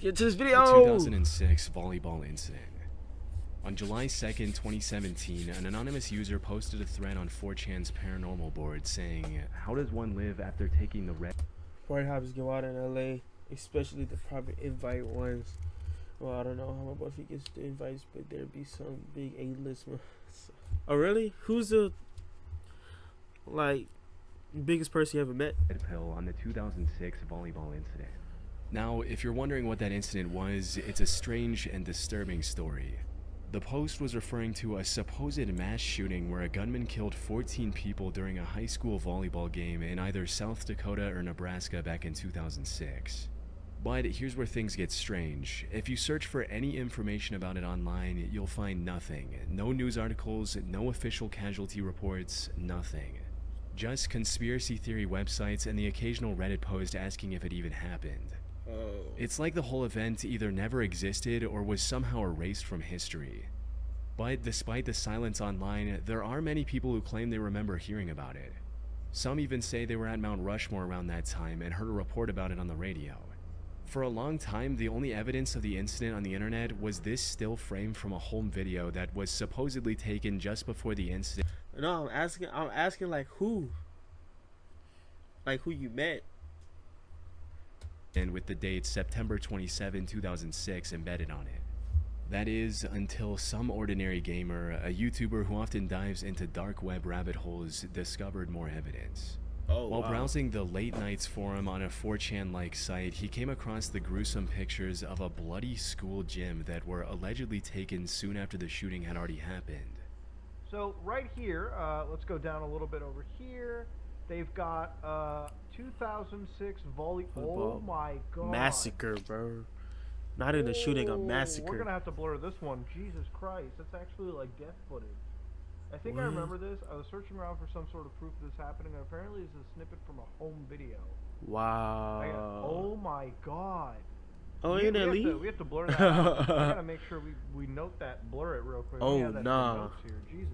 Get to this video. The 2006 volleyball incident. On July 2nd, 2017, an anonymous user posted a thread on 4chan's paranormal board saying, "How does one live after taking the red?" White hops go out in LA, especially the private invite ones. Well, I don't know how my boyfriend gets the invites, but there'd be some big A-list ones. Oh, really? Who's the biggest person you ever met? Pill on the 2006 volleyball incident. Now, if you're wondering what that incident was, it's a strange and disturbing story. The post was referring to a supposed mass shooting where a gunman killed 14 people during a high school volleyball game in either South Dakota or Nebraska back in 2006. But here's where things get strange. If you search for any information about it online, you'll find nothing. No news articles, no official casualty reports, nothing. Just conspiracy theory websites and the occasional Reddit post asking if it even happened. It's like the whole event either never existed or was somehow erased from history. But despite the silence online, there are many people who claim they remember hearing about it. Some even say they were at Mount Rushmore around that time and heard a report about it on the radio. For a long time, the only evidence of the incident on the internet was this still frame from a home video that was supposedly taken just before the incident. No, I'm asking like who? Like who you met? And with the date September 27, 2006 embedded on it. That is, until some ordinary gamer, a YouTuber who often dives into dark web rabbit holes, discovered more evidence. While browsing the Late Nights forum on a 4chan-like site, he came across the gruesome pictures of a bloody school gym that were allegedly taken soon after the shooting had already happened. So right here, let's go down a little bit over here. They've got 2006 Oh my god. Massacre, bro. Not in a shooting, a massacre. We're gonna have to blur this one. Jesus Christ, that's actually like death footage. I think I remember this. I was searching around for some sort of proof of this happening, and apparently it's a snippet from a home video. Wow. Oh my god. Oh, we have to blur that out. I gotta make sure we note that, blur it real quick. Oh, nah. Notes here. Jesus.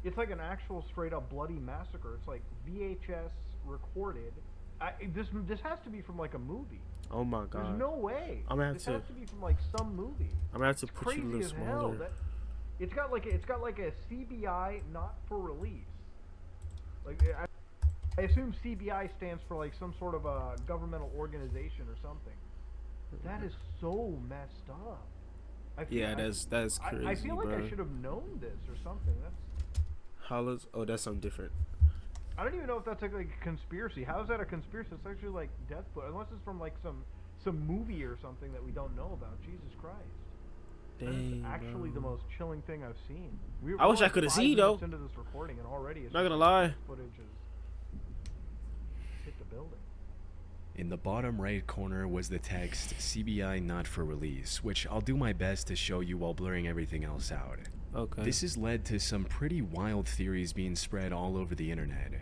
It's like an actual straight up bloody massacre. It's like VHS recorded. This has to be from like a movie. Oh my god. There's no way. This has to be from like some movie. I'm gonna have to put you a little smaller. It's got like a CBI not for release. Like I assume CBI stands for like some sort of a governmental organization or something. That is so messed up. That's crazy. I feel like bro. I should have known this or something. That's. Hollows? Oh, that's something different. I don't even know if that's like a conspiracy. How is that a conspiracy? It's actually like death foot, unless it's from like some movie or something that we don't know about. Jesus Christ. Dang, that's actually the most chilling thing I've seen. I wish I could have seen though. Into this recording and already it's not gonna lie. Footage has hit the building. In the bottom right corner was the text CBI not for release, which I'll do my best to show you while blurring everything else out. Okay. This has led to some pretty wild theories being spread all over the internet.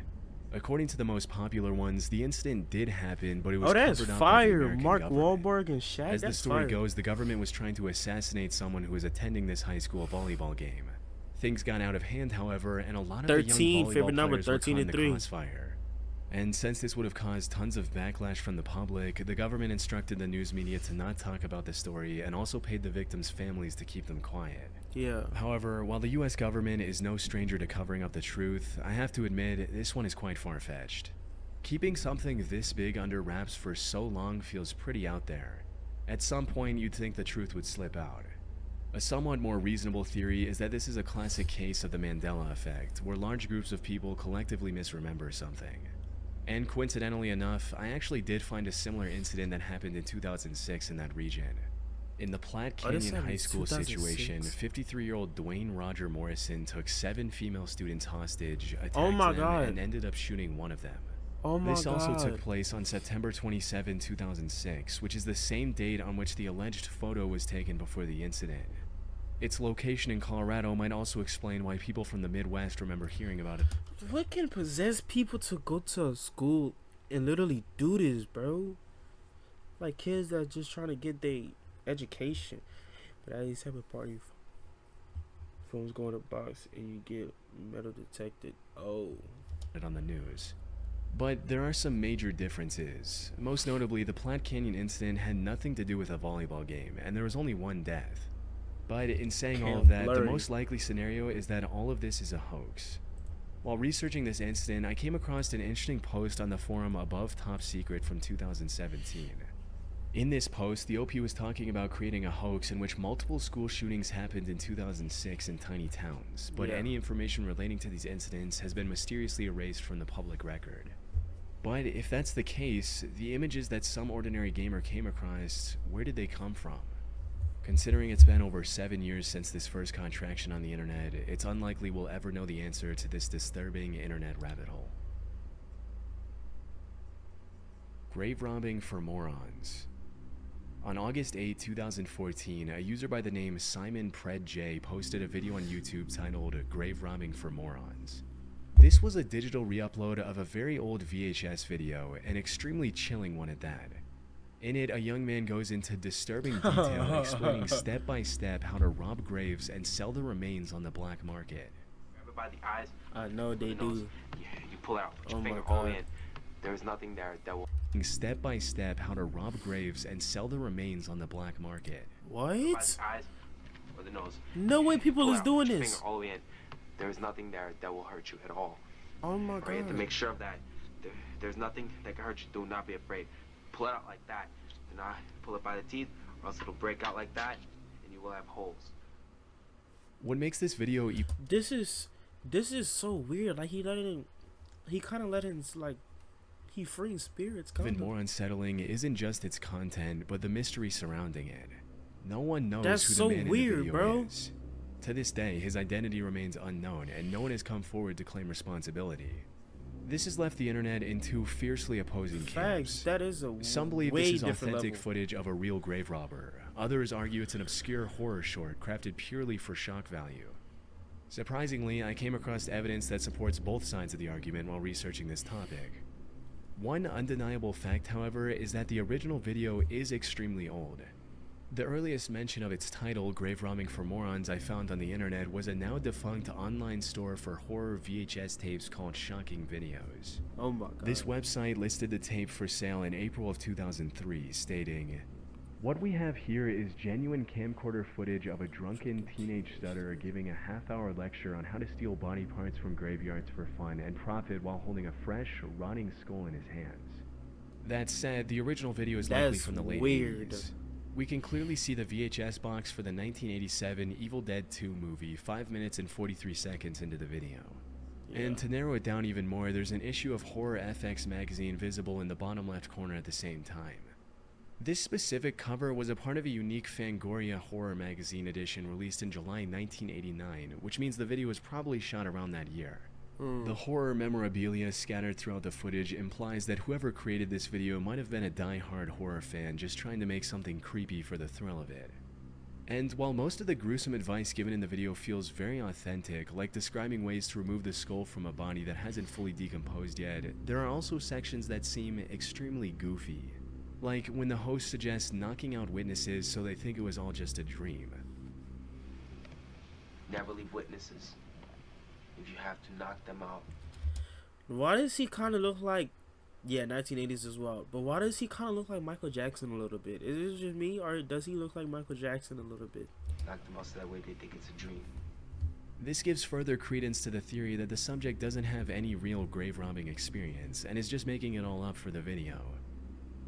According to the most popular ones, the incident did happen, but it was that's covered up fire. by the American Mark government. Wahlberg and Shaq. As the story goes, the government was trying to assassinate someone who was attending this high school volleyball game. Things got out of hand, however, and a lot of the young volleyball favorite number, players were 13 caught in and the 3. crossfire. And since this would have caused tons of backlash from the public, the government instructed the news media to not talk about the story and also paid the victims' families to keep them quiet. Yeah. However, while the US government is no stranger to covering up the truth, I have to admit, this one is quite far-fetched. Keeping something this big under wraps for so long feels pretty out there. At some point, you'd think the truth would slip out. A somewhat more reasonable theory is that this is a classic case of the Mandela effect, where large groups of people collectively misremember something. And coincidentally enough, I actually did find a similar incident that happened in 2006 in that region. In the Platte Canyon High School situation, 53-year-old Dwayne Roger Morrison took 7 female students hostage, attacked them, and ended up shooting one of them. This also took place on September 27, 2006, which is the same date on which the alleged photo was taken before the incident. Its location in Colorado might also explain why people from the Midwest remember hearing about it. What can possess people to go to a school and literally do this, bro? Like kids that are just trying to get their education. But at least have a party. Phones go in a box and you get metal detected. Oh. On the news. But there are some major differences. Most notably, the Platte Canyon incident had nothing to do with a volleyball game, and there was only one death. But in saying all of that, the most likely scenario is that all of this is a hoax. While researching this incident, I came across an interesting post on the forum Above Top Secret from 2017. In this post, the OP was talking about creating a hoax in which multiple school shootings happened in 2006 in tiny towns, but any information relating to these incidents has been mysteriously erased from the public record. But if that's the case, the images that some ordinary gamer came across, where did they come from? Considering it's been over 7 years since this first contraction on the internet, it's unlikely we'll ever know the answer to this disturbing internet rabbit hole. Grave robbing for morons. On August 8, 2014, a user by the name Simon Pred J posted a video on YouTube titled Grave Robbing for Morons. This was a digital re-upload of a very old VHS video, an extremely chilling one at that. In it, a young man goes into disturbing detail explaining step by step how to rob graves and sell the remains on the black market. Grab it by the eyes. I know they do. You pull it out, put your finger all in. There's nothing there that will... Step by step how to rob graves and sell the remains on the black market. What? By the eyes or the nose. No way people is doing this. Finger all the way in. There's nothing there that will hurt you at all. Oh my god. You have to make sure of that. There's nothing that can hurt you. Do not be afraid. Pull it out like that. Do not pull it by the teeth, or else it'll break out like that, and you will have holes. What makes this video This is so weird. Like he kind of let in, like, he freeing spirits. even more unsettling isn't just its content, but the mystery surrounding it. No one knows That's who so the man weird, in the video bro. is. To this day, his identity remains unknown, and no one has come forward to claim responsibility. This has left the internet in two fiercely opposing camps. That is a Some believe way this is different authentic level. footage of a real grave robber. Others argue it's an obscure horror short crafted purely for shock value. Surprisingly, I came across evidence that supports both sides of the argument while researching this topic. One undeniable fact, however, is that the original video is extremely old. The earliest mention of its title, Grave Robbing for Morons, I found on the internet was a now defunct online store for horror VHS tapes called Shocking Videos. Oh my god. This website listed the tape for sale in April of 2003, stating, "What we have here is genuine camcorder footage of a drunken teenage stutterer giving a half-hour lecture on how to steal body parts from graveyards for fun and profit while holding a fresh, rotting skull in his hands." That said, the original video is likely That's from the late weird. 80s. We can clearly see the VHS box for the 1987 Evil Dead 2 movie 5 minutes and 43 seconds into the video. And to narrow it down even more, there's an issue of Horror FX magazine visible in the bottom left corner at the same time. This specific cover was a part of a unique Fangoria horror magazine edition released in July 1989, which means the video was probably shot around that year. The horror memorabilia scattered throughout the footage implies that whoever created this video might have been a die-hard horror fan just trying to make something creepy for the thrill of it. And while most of the gruesome advice given in the video feels very authentic, like describing ways to remove the skull from a body that hasn't fully decomposed yet, there are also sections that seem extremely goofy. Like when the host suggests knocking out witnesses so they think it was all just a dream. Never leave witnesses. If you have to knock them out. Why does he kind of look like, 1980s as well, but why does he kind of look like Michael Jackson a little bit? Is it just me, or does he look like Michael Jackson a little bit? Knock them out so that way they think it's a dream. This gives further credence to the theory that the subject doesn't have any real grave robbing experience and is just making it all up for the video.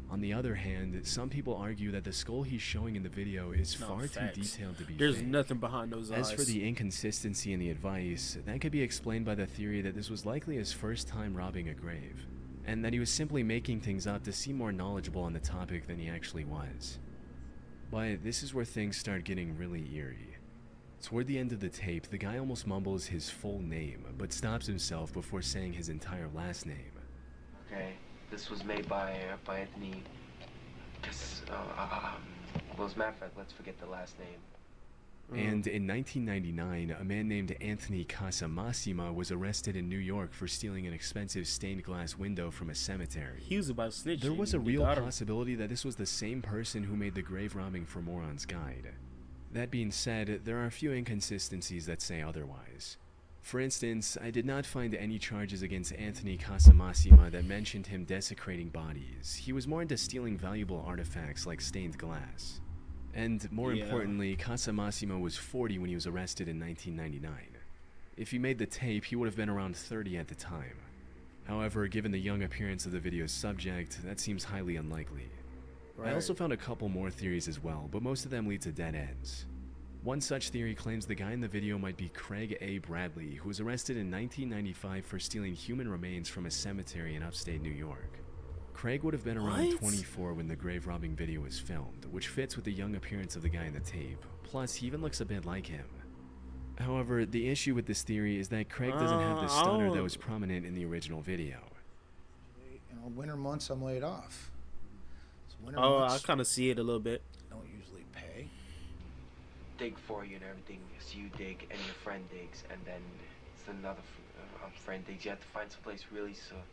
On the other hand, some people argue that the skull he's showing in the video is far too detailed to be There's fake. nothing behind those eyes. As for the inconsistency in the advice, that could be explained by the theory that this was likely his first time robbing a grave, and that he was simply making things up to seem more knowledgeable on the topic than he actually was. But this is where things start getting really eerie. Toward the end of the tape, the guy almost mumbles his full name, but stops himself before saying his entire last name. Okay, this was made by Anthony. Well, as a matter of fact, let's forget the last name. And in 1999, a man named Anthony Casamassima was arrested in New York for stealing an expensive stained glass window from a cemetery. He was about snitching. There was a real possibility that this was the same person who made the Grave Robbing for Morons guide. That being said, there are a few inconsistencies that say otherwise. For instance, I did not find any charges against Anthony Casamassima that mentioned him desecrating bodies. He was more into stealing valuable artifacts like stained glass. And more importantly, Casamassima was 40 when he was arrested in 1999. If he made the tape, he would have been around 30 at the time. However, given the young appearance of the video's subject, that seems highly unlikely. I also found a couple more theories as well, but most of them lead to dead ends. One such theory claims the guy in the video might be Craig A. Bradley, who was arrested in 1995 for stealing human remains from a cemetery in upstate New York. Craig would have been around 24 when the grave robbing video was filmed, which fits with the young appearance of the guy in the tape. Plus, he even looks a bit like him. However, the issue with this theory is that Craig doesn't have the stutter that was prominent in the original video. Winter months I'm laid off. So winter I months kind of see it a little bit. don't usually pay. Dig for you and everything. So you dig and your friend digs, and then it's another friend digs. You have to find someplace really secluded,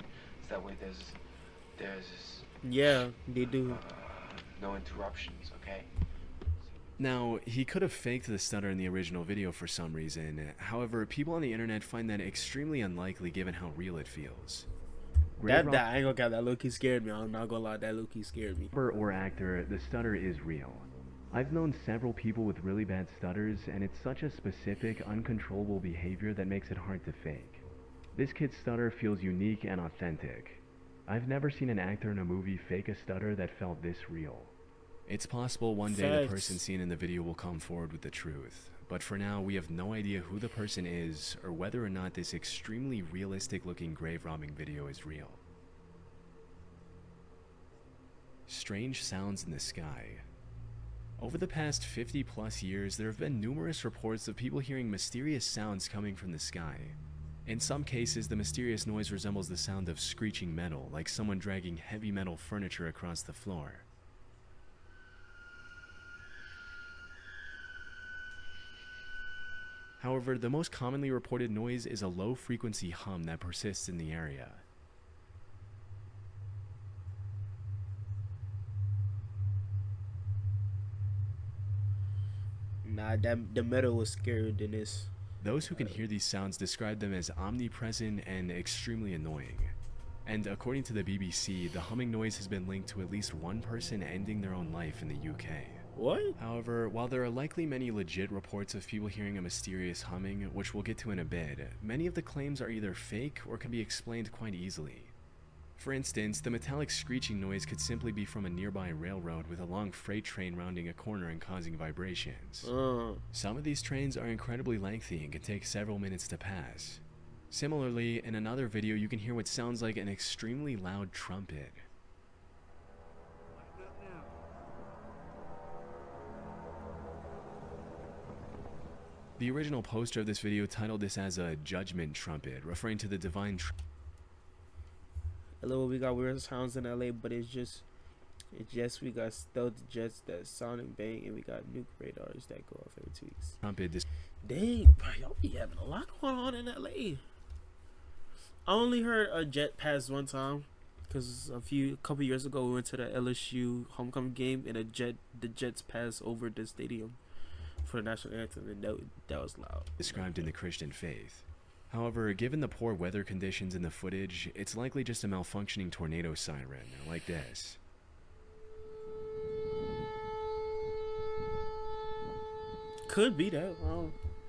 so that way there's Yeah, they do. no interruptions. Okay. Now, he could have faked the stutter in the original video for some reason. However, people on the internet find that extremely unlikely given how real it feels. That I ain't gonna count. That low-key scared me. I'm not gonna lie. That low-key scared me. Or actor, the stutter is real. I've known several people with really bad stutters, and it's such a specific, uncontrollable behavior that makes it hard to fake. This kid's stutter feels unique and authentic. I've never seen an actor in a movie fake a stutter that felt this real. It's possible one day the person seen in the video will come forward with the truth, but for now we have no idea who the person is or whether or not this extremely realistic looking grave robbing video is real. Strange sounds in the sky. Over the past 50 plus years, there have been numerous reports of people hearing mysterious sounds coming from the sky. In some cases, the mysterious noise resembles the sound of screeching metal, like someone dragging heavy metal furniture across the floor. However, the most commonly reported noise is a low-frequency hum that persists in the area. Nah, the metal was scarier than this. Those who can hear these sounds describe them as omnipresent and extremely annoying. And according to the BBC, the humming noise has been linked to at least one person ending their own life in the UK. What? However, while there are likely many legit reports of people hearing a mysterious humming, which we'll get to in a bit, many of the claims are either fake or can be explained quite easily. For instance, the metallic screeching noise could simply be from a nearby railroad with a long freight train rounding a corner and causing vibrations. Some of these trains are incredibly lengthy and can take several minutes to pass. Similarly, in another video you can hear what sounds like an extremely loud trumpet. The original poster of this video titled this as a judgment trumpet, referring to the divine Hello, we got weird sounds in LA, but it's just we got stealth jets that sound and bang, and we got nuke radars that go off every 2 weeks. trumpet. Dang, bro, y'all be having a lot going on in LA. I only heard a jet pass one time, because a couple years ago we went to the LSU homecoming game, and the jets passed over the stadium for the national anthem, and that was loud. Described in the Christian faith. However, given the poor weather conditions in the footage, it's likely just a malfunctioning tornado siren, like this. Could be that.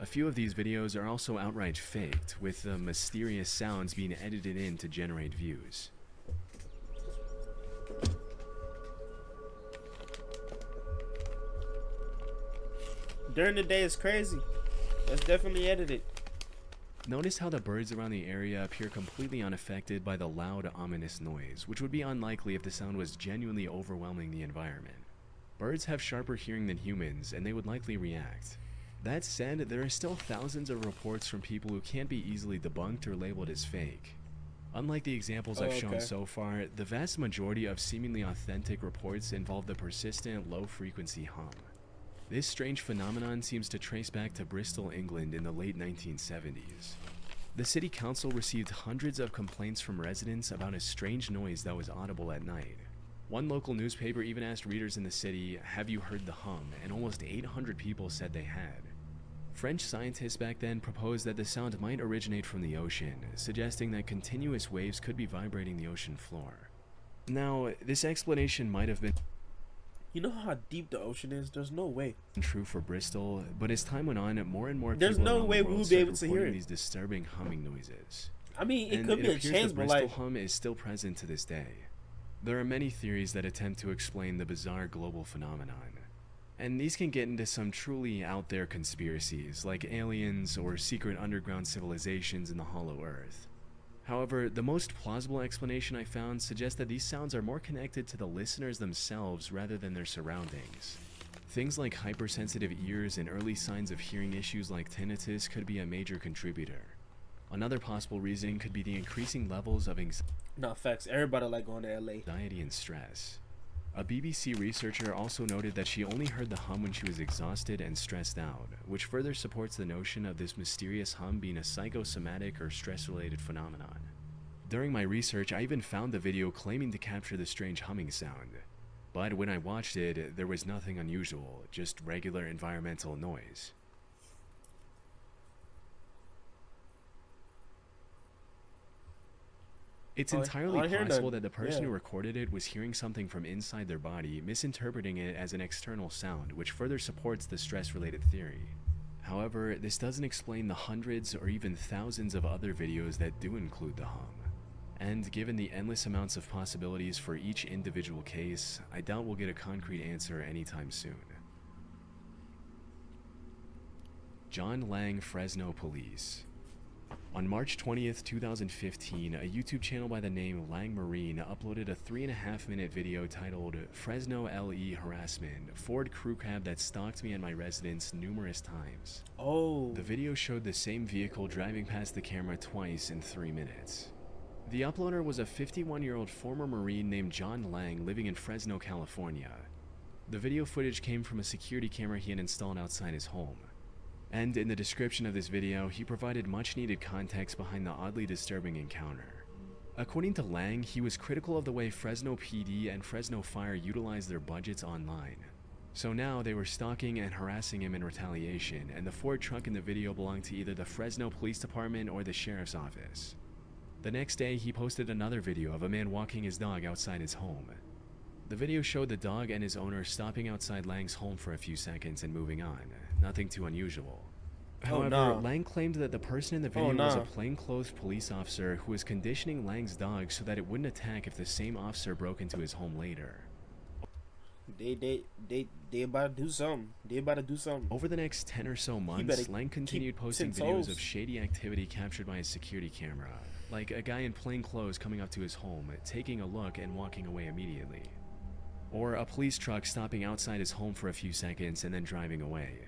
A few of these videos are also outright faked, with the mysterious sounds being edited in to generate views. During the day, it's crazy. That's definitely edited. Notice how the birds around the area appear completely unaffected by the loud, ominous noise, which would be unlikely if the sound was genuinely overwhelming the environment. Birds have sharper hearing than humans, and they would likely react. That said, there are still thousands of reports from people who can't be easily debunked or labeled as fake. Unlike the examples I've shown so far, the vast majority of seemingly authentic reports involve the persistent, low-frequency hum. This strange phenomenon seems to trace back to Bristol, England in the late 1970s. The city council received hundreds of complaints from residents about a strange noise that was audible at night. One local newspaper even asked readers in the city, "Have you heard the hum?" and almost 800 people said they had. French scientists back then proposed that the sound might originate from the ocean, suggesting that continuous waves could be vibrating the ocean floor. Now, this explanation might have been You know how deep the ocean is? There's no way. true for Bristol, but as time went on, more and more There's people no around way the we world would be able started to hear reporting it. these disturbing humming noises. I mean, it And could be a appears chance, the but Bristol like, hum is still present to this day. There are many theories that attempt to explain the bizarre global phenomenon. And these can get into some truly out there conspiracies, like aliens or secret underground civilizations in the hollow earth. However, the most plausible explanation I found suggests that these sounds are more connected to the listeners themselves rather than their surroundings. Things like hypersensitive ears and early signs of hearing issues like tinnitus could be a major contributor. Another possible reason could be the increasing levels of no facts. Everybody like going to LA. anxiety and stress. A BBC researcher also noted that she only heard the hum when she was exhausted and stressed out, which further supports the notion of this mysterious hum being a psychosomatic or stress-related phenomenon. During my research, I even found the video claiming to capture the strange humming sound. But when I watched it, there was nothing unusual, just regular environmental noise. It's entirely possible that the person who recorded it was hearing something from inside their body, misinterpreting it as an external sound, which further supports the stress-related theory. However, this doesn't explain the hundreds or even thousands of other videos that do include the hum. And given the endless amounts of possibilities for each individual case, I doubt we'll get a concrete answer anytime soon. John Lang Fresno Police. On March 20th, 2015, a YouTube channel by the name Lang Marine uploaded a 3.5-minute video titled Fresno LE Harassment, Ford Crew Cab that stalked me at my residence numerous times. Oh. The video showed the same vehicle driving past the camera twice in 3 minutes. The uploader was a 51-year-old former Marine named John Lang living in Fresno, California. The video footage came from a security camera he had installed outside his home. And in the description of this video, he provided much-needed context behind the oddly disturbing encounter. According to Lang, he was critical of the way Fresno PD and Fresno Fire utilized their budgets online. So now they were stalking and harassing him in retaliation, and the Ford truck in the video belonged to either the Fresno Police Department or the Sheriff's Office. The next day, he posted another video of a man walking his dog outside his home. The video showed the dog and his owner stopping outside Lang's home for a few seconds and moving on. Nothing too unusual. However, Lang claimed that the person in the video was a plainclothes police officer who was conditioning Lang's dog so that it wouldn't attack if the same officer broke into his home later. They about to do something. They about to do something. Over the next 10 or so months, Lang continued posting videos of shady activity captured by his security camera, like a guy in plain clothes coming up to his home, taking a look and walking away immediately. Or a police truck stopping outside his home for a few seconds and then driving away.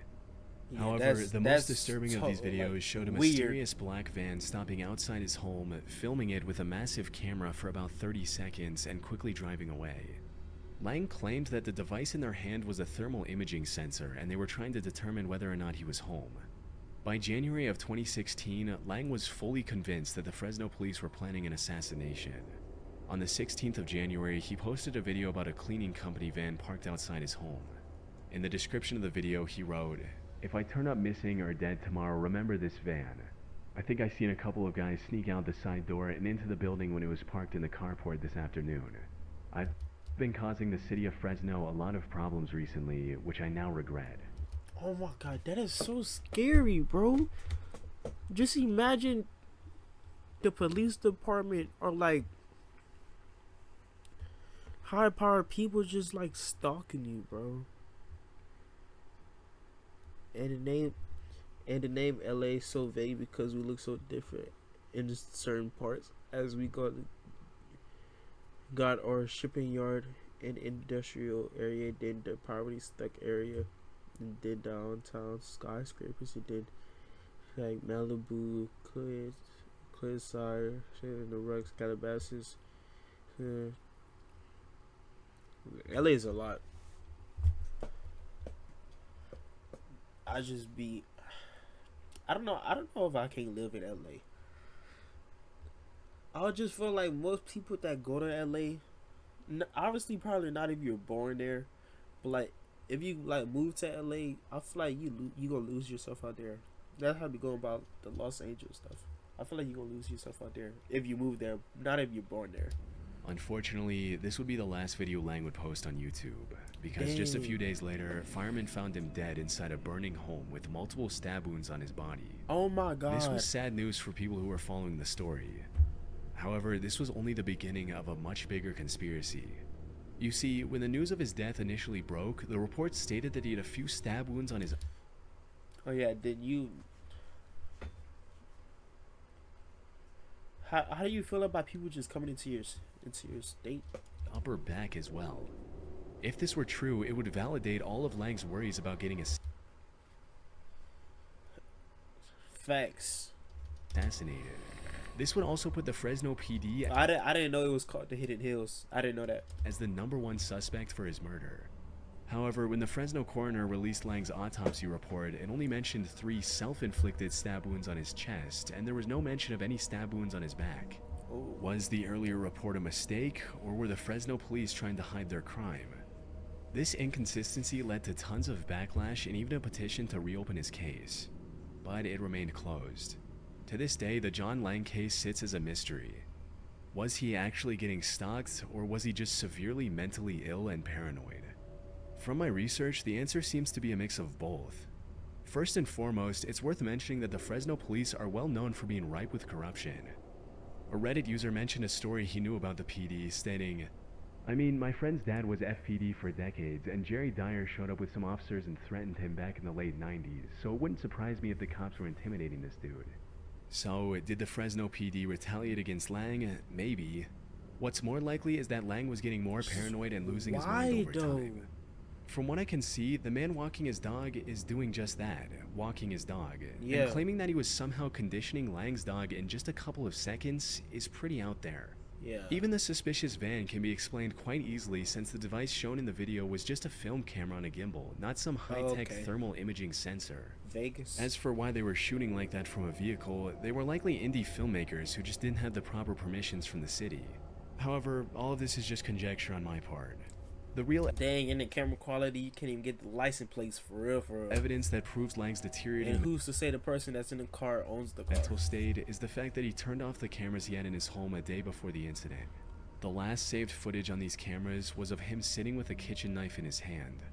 Yeah, however, the most disturbing of these videos showed a mysterious black van stopping outside his home, filming it with a massive camera for about 30 seconds and quickly driving away. Lang claimed that the device in their hand was a thermal imaging sensor and they were trying to determine whether or not he was home. By January of 2016, Lang was fully convinced that the Fresno police were planning an assassination. On the 16th of January, he posted a video about a cleaning company van parked outside his home. In the description of the video, he wrote, "If I turn up missing or dead tomorrow, remember this van. I think I seen a couple of guys sneak out the side door and into the building when it was parked in the carport this afternoon. I've been causing the city of Fresno a lot of problems recently, which I now regret." Oh my god, that is so scary, bro. Just imagine the police department or like high-powered people just like stalking you, bro. And the name LA is so vague because we look so different in certain parts as we got our shipping yard and industrial area, then the poverty stuck area, and then downtown skyscrapers, and then like Malibu, Cliffside, and the Rocks, Calabasas. LA is a lot. I don't know if I can live in LA. I just feel like most people that go to LA, Obviously, probably not if you're born there, but like if you like move to LA, I feel like you gonna lose yourself out there. That's how we go about the Los Angeles stuff. I feel like you gonna lose yourself out there if you move there, not if you're born there. Unfortunately, this would be the last video Lang would post on YouTube, because just a few days later, firemen found him dead inside a burning home with multiple stab wounds on his body. Oh my god. This was sad news for people who were following the story. However, this was only the beginning of a much bigger conspiracy. You see, when the news of his death initially broke, the reports stated that he had a few stab wounds on his... Oh yeah, did you... How do you feel about people just coming into your state? upper back as well. If this were true, it would validate all of Lang's worries about getting Facts. assassinated. This would also put the Fresno PD I didn't know it was called the Hidden Hills. I didn't know that. as the #1 suspect for his murder. However, when the Fresno coroner released Lang's autopsy report, it only mentioned 3 self-inflicted stab wounds on his chest, and there was no mention of any stab wounds on his back. Oh. Was the earlier report a mistake, or were the Fresno police trying to hide their crime? This inconsistency led to tons of backlash and even a petition to reopen his case, but it remained closed. To this day, the John Lang case sits as a mystery. Was he actually getting stalked, or was he just severely mentally ill and paranoid? From my research, the answer seems to be a mix of both. First and foremost, it's worth mentioning that the Fresno police are well known for being ripe with corruption. A Reddit user mentioned a story he knew about the PD, stating, "I mean, my friend's dad was FPD for decades, and Jerry Dyer showed up with some officers and threatened him back in the late 90s, so it wouldn't surprise me if the cops were intimidating this dude." So, did the Fresno PD retaliate against Lang? Maybe. What's more likely is that Lang was getting more paranoid and losing his mind over time. From what I can see, the man walking his dog is doing just that, walking his dog. Yeah. And claiming that he was somehow conditioning Lang's dog in just a couple of seconds is pretty out there. Yeah. Even the suspicious van can be explained quite easily, since the device shown in the video was just a film camera on a gimbal, not some high-tech thermal imaging sensor. Vegas. As for why they were shooting like that from a vehicle, they were likely indie filmmakers who just didn't have the proper permissions from the city. However, all of this is just conjecture on my part. The real Dang, in the camera quality, you can't even get the license plates for real, for real. evidence that proves Lang's deteriorating And who's to say the person that's in the car owns the car? mental state is the fact that he turned off the cameras he had in his home a day before the incident. The last saved footage on these cameras was of him sitting with a kitchen knife in his hand.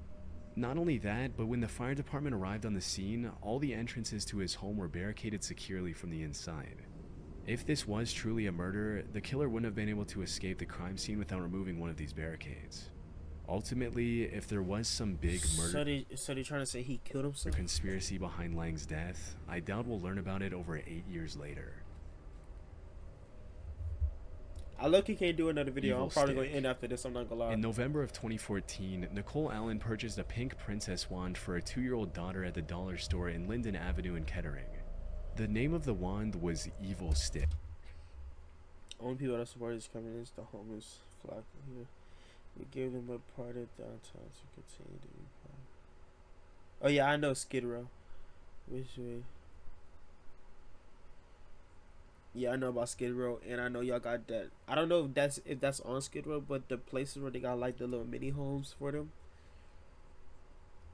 Not only that, but when the fire department arrived on the scene, all the entrances to his home were barricaded securely from the inside. If this was truly a murder, the killer wouldn't have been able to escape the crime scene without removing one of these barricades. Ultimately, if there was some big murder So they trying to say he killed or himself? conspiracy behind Lang's death, I doubt we'll learn about it over 8 years later. I look, he can't do another video. Evil I'm probably stick. going to end after this. I'm not going to lie. In November of 2014, Nicole Allen purchased a pink princess wand for a 2-year-old daughter at the dollar store in Linden Avenue in Kettering. The name of the wand was Evil Stick. Only people that support this company is the homeless flock here. We gave them a part of downtown to continue to be part. Oh yeah, I know Skid Row. Which way? Yeah, I know about Skid Row, and I know y'all got that. I don't know if that's on Skid Row, but the places where they got like the little mini homes for them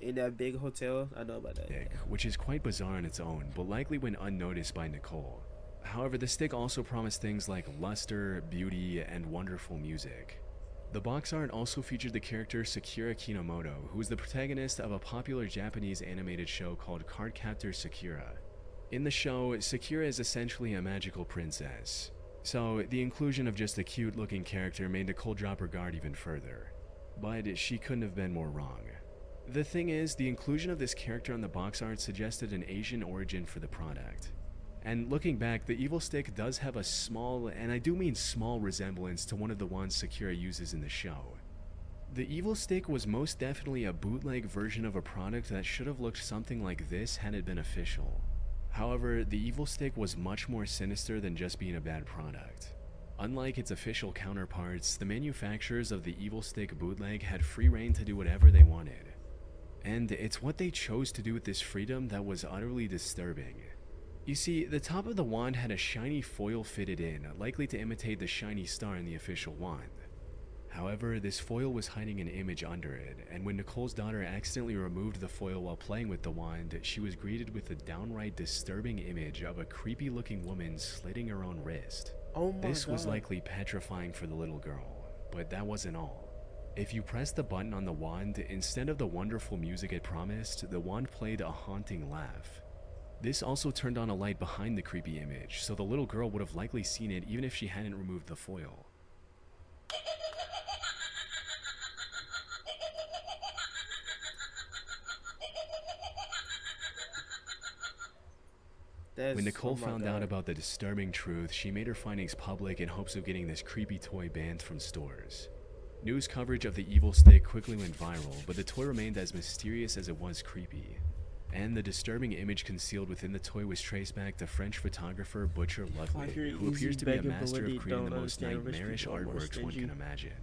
in that big hotel, I know about that. Which is quite bizarre on its own, but likely went unnoticed by Nicole. However, the stick also promised things like luster, beauty, and wonderful music. The box art also featured the character Sakura Kinomoto, who is the protagonist of a popular Japanese animated show called Cardcaptor Sakura. In the show, Sakura is essentially a magical princess. So, the inclusion of just a cute-looking character made Nicole drop her guard even further. But she couldn't have been more wrong. The thing is, the inclusion of this character on the box art suggested an Asian origin for the product. And looking back, the Evil Stick does have a small, and I do mean small, resemblance to one of the wands Sakura uses in the show. The Evil Stick was most definitely a bootleg version of a product that should have looked something like this had it been official. However, the Evil Stick was much more sinister than just being a bad product. Unlike its official counterparts, the manufacturers of the Evil Stick bootleg had free reign to do whatever they wanted. And it's what they chose to do with this freedom that was utterly disturbing. You see, the top of the wand had a shiny foil fitted in, likely to imitate the shiny star in the official wand. However, this foil was hiding an image under it, and when Nicole's daughter accidentally removed the foil while playing with the wand, she was greeted with a downright disturbing image of a creepy-looking woman slitting her own wrist. Oh my This was God. likely petrifying for the little girl, but that wasn't all. If you pressed the button on the wand, instead of the wonderful music it promised, the wand played a haunting laugh. This also turned on a light behind the creepy image, so the little girl would have likely seen it even if she hadn't removed the foil. When Nicole found out about the disturbing truth, she made her findings public in hopes of getting this creepy toy banned from stores. News coverage of the evil stick quickly went viral, but the toy remained as mysterious as it was creepy. And the disturbing image concealed within the toy was traced back to French photographer Butcher Ludwig, who appears to be a master of creating the most nightmarish artworks one can imagine.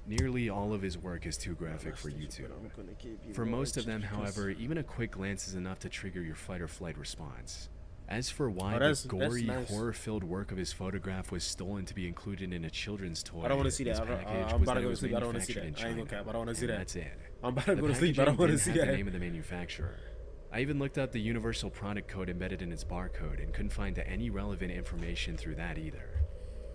Nearly all of his work is too graphic for YouTube. For most of them, however, even a quick glance is enough to trigger your fight or flight response. As for why the gory, horror-filled work of his photograph was stolen to be included in a children's toy, I don't want to see that. I'm about to go to sleep. I don't want to see that. I ain't gonna cap. I don't want to see that. That's it. I'm about to go to sleep. I don't want to see that. The name of the manufacturer. I even looked up the universal product code embedded in its barcode and couldn't find any relevant information through that either.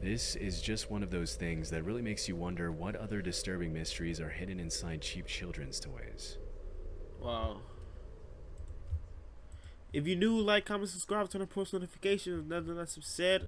This is just one of those things that really makes you wonder what other disturbing mysteries are hidden inside cheap children's toys. Wow. If you're new, like, comment, subscribe, turn on post notifications. Nothing else said.